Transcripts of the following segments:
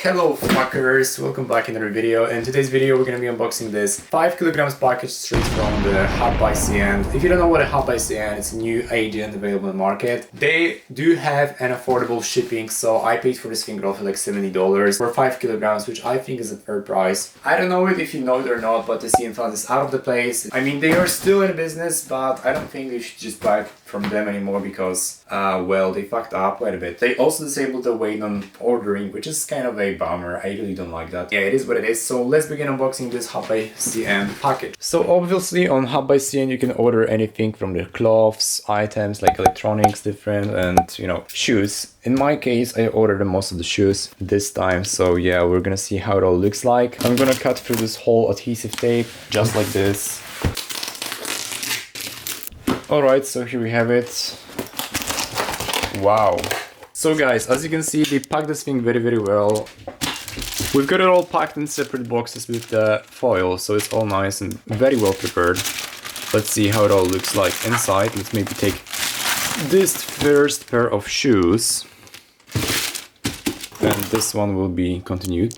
Hello fuckers, welcome back in another video. In today's video we're going to be unboxing this 5 kilograms package straight from the HubbuyCN. If you don't know what a HubbuyCN, it's a new agent available in the market. They do have an affordable shipping, so I paid for this thing roughly like $70 for 5 kilograms, which I think is a fair price. I don't know if you know it or not, but the CN fund is out of the place. I mean, they are still in business, but I don't think we should just buy from them anymore because, well, they fucked up quite a bit. They also disabled the wait on ordering, which is kind of a bummer. I really don't like that. Yeah, it is what it is. So let's begin unboxing this HubbuyCN package. So obviously on HubbuyCN you can order anything from the clothes, items like electronics, different, and you know, shoes. In my case, I ordered most of the shoes this time. So yeah, we're gonna see how it all looks like. I'm gonna cut through this whole adhesive tape just like this. Alright, so here we have it. Wow. So guys, as you can see, they packed this thing very well. We've got it all packed in separate boxes with the foil, so it's all nice and very well prepared. Let's see how it all looks like inside. Let's maybe take this first pair of shoes. And this one will be continued.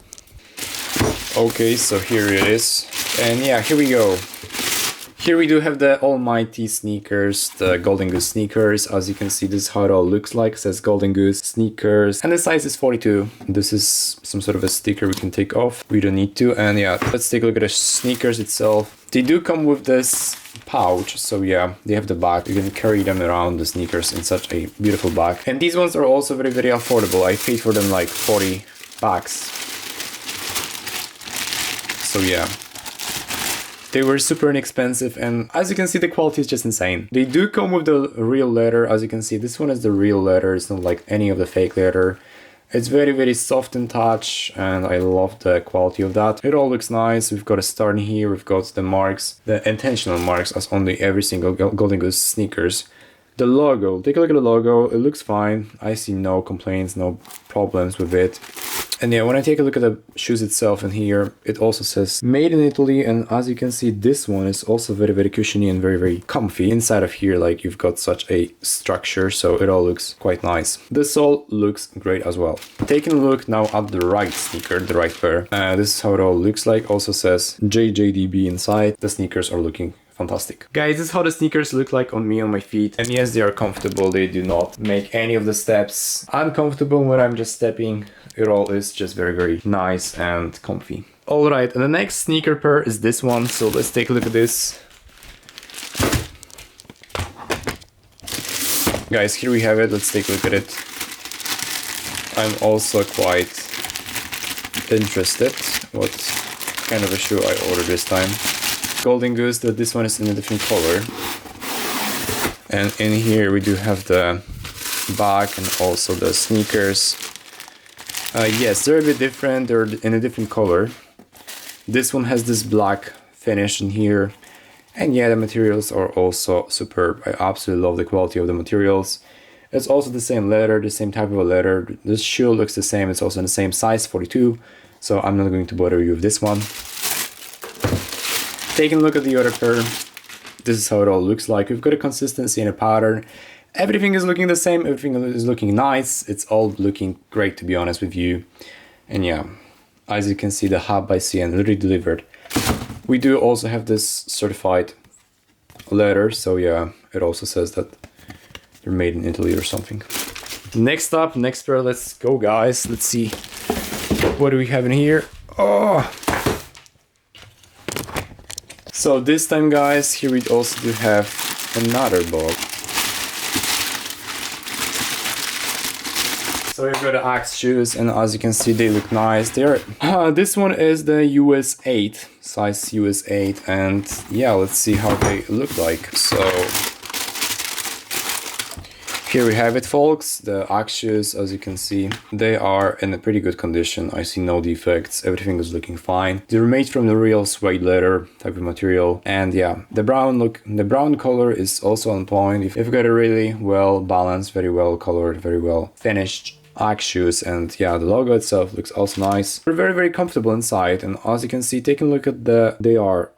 Okay, so here it is. And yeah, here we go. Here we do have the almighty sneakers, the Golden Goose sneakers. As you can see, this is how it all looks like. It says Golden Goose sneakers and the size is 42. This is some sort of a sticker we can take off. We don't need to. And yeah, let's take a look at the sneakers itself. They do come with this pouch, so yeah, they have the bag. You can carry them around, the sneakers, in such a beautiful bag. And these ones are also very affordable. I paid for them like 40 bucks. So yeah. They were super inexpensive, and as you can see, the quality is just insane. They do come with the real leather. As you can see, this one is the real leather. It's not like any of the fake leather. It's very soft in touch, and I love the quality of that. It all looks nice. We've got a star in here. We've got the marks, the intentional marks, as on every single Golden Goose sneakers. The logo, take a look at the logo. It looks fine. I see no complaints, no problems with it. And yeah, when I take a look at the shoes itself in here, it also says made in Italy. And as you can see, this one is also very cushiony and very comfy. Inside of here, like, you've got such a structure, so it all looks quite nice. The sole looks great as well. Taking a look now at the right sneaker, the right pair. This is how it all looks like. Also says JJDB inside. The sneakers are looking fantastic. Guys, this is how the sneakers look like on me, on my feet. And yes, they are comfortable. They do not make any of the steps uncomfortable when I'm just stepping. It all is just very nice and comfy. Alright, and the next sneaker pair is this one. So let's take a look at this. Guys, here we have it. Let's take a look at it. I'm also quite interested what kind of a shoe I ordered this time. Golden Goose, that this one is in a different color. And in here we do have the bag and also the sneakers. Yes, they're a bit different. They're in a different color. This one has this black finish in here. And yeah, the materials are also superb. I absolutely love the quality of the materials. It's also the same leather, the same type of a leather. This shoe looks the same. It's also in the same size, 42. So I'm not going to bother you with this one. Taking a look at the other pair, this is how it all looks like. We've got a consistency and a pattern. Everything is looking the same, everything is looking nice. It's all looking great, to be honest with you. And yeah, as you can see, the HubbuyCN literally delivered. We do also have this certified leather, so yeah, it also says that they're made in Italy or something. Next up, next pair, let's go guys. Let's see, what do we have in here? Oh! So this time, guys, here we also do have another box. So we've got the Axe shoes, and as you can see, they look nice. This one is the US 8, size US 8, and yeah, let's see how they look like. So here we have it, folks. The Axe shoes, as you can see, they are in a pretty good condition. I see no defects. Everything is looking fine. They're made from the real suede leather type of material. And yeah, the brown color is also on point. You've got a really well balanced, very well colored, very well finished Axe shoes, and yeah, the logo itself looks also nice. They're very comfortable inside, and as you can see, taking a look at they are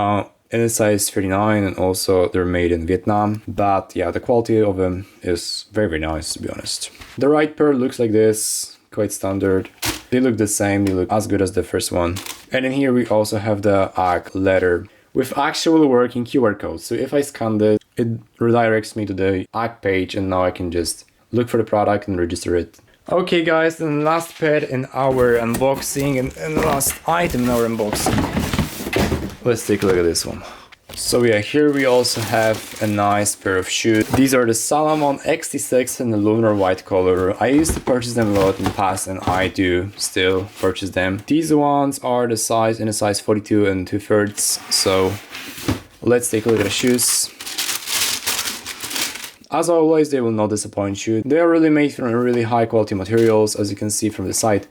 in a size 39, and also they're made in Vietnam. But yeah, the quality of them is very nice, to be honest. The right pair looks like this, quite standard. They look the same, they look as good as the first one. And in here we also have the AG letter with actual working QR code. So if I scan this, it redirects me to the AG page, and now I can just look for the product and register it. Okay guys, the last pet in our unboxing and the last item in our unboxing. Let's take a look at this one. So yeah, here we also have a nice pair of shoes. These are the Salomon XT6 in the lunar white color. I used to purchase them a lot in the past, and I do still purchase them. These ones are the size in a size 42 and 2/3. So let's take a look at the shoes. As always, they will not disappoint you. They are really made from really high quality materials, as you can see from the side.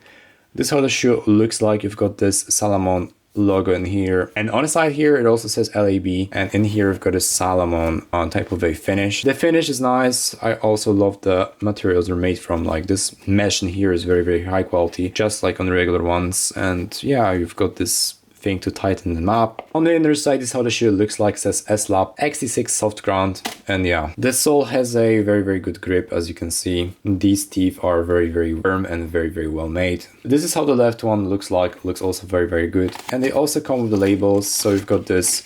This is how the shoe looks like. You've got this Salomon logo in here, and on the side here it also says LAB, and in here we've got a Salomon type of a finish. The finish is nice. I also love the materials they're made from. Like this mesh in here is very high quality, just like on the regular ones. And yeah, you've got this thing to tighten them up. On the inner side is how the shoe looks like. It says S-Lab XT6 soft ground, and yeah, the sole has a very good grip, as you can see. These teeth are very firm and very well made. This is how the left one looks like. Looks also very good, and they also come with the labels. So you've got this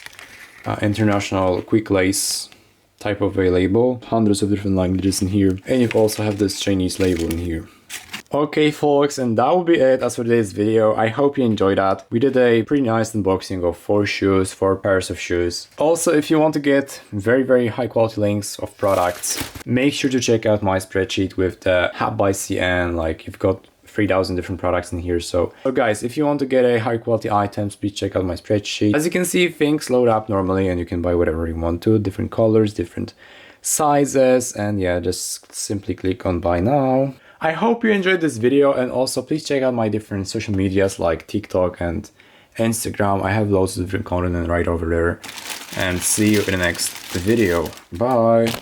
international quick lace type of a label, hundreds of different languages in here, and you also have this Chinese label in here. Okay folks, and that will be it as for today's video. I hope you enjoyed that. We did a pretty nice unboxing of 4 pairs of shoes. Also, if you want to get very high quality links of products, make sure to check out my spreadsheet with the HubbuyCN. Like, you've got 3,000 different products in here. So guys, if you want to get a high quality items, please check out my spreadsheet. As you can see, things load up normally and you can buy whatever you want to, different colors, different sizes, and yeah, just simply click on buy now. I hope you enjoyed this video, and also please check out my different social medias like TikTok and Instagram. I have loads of different content right over there, and see you in the next video. Bye!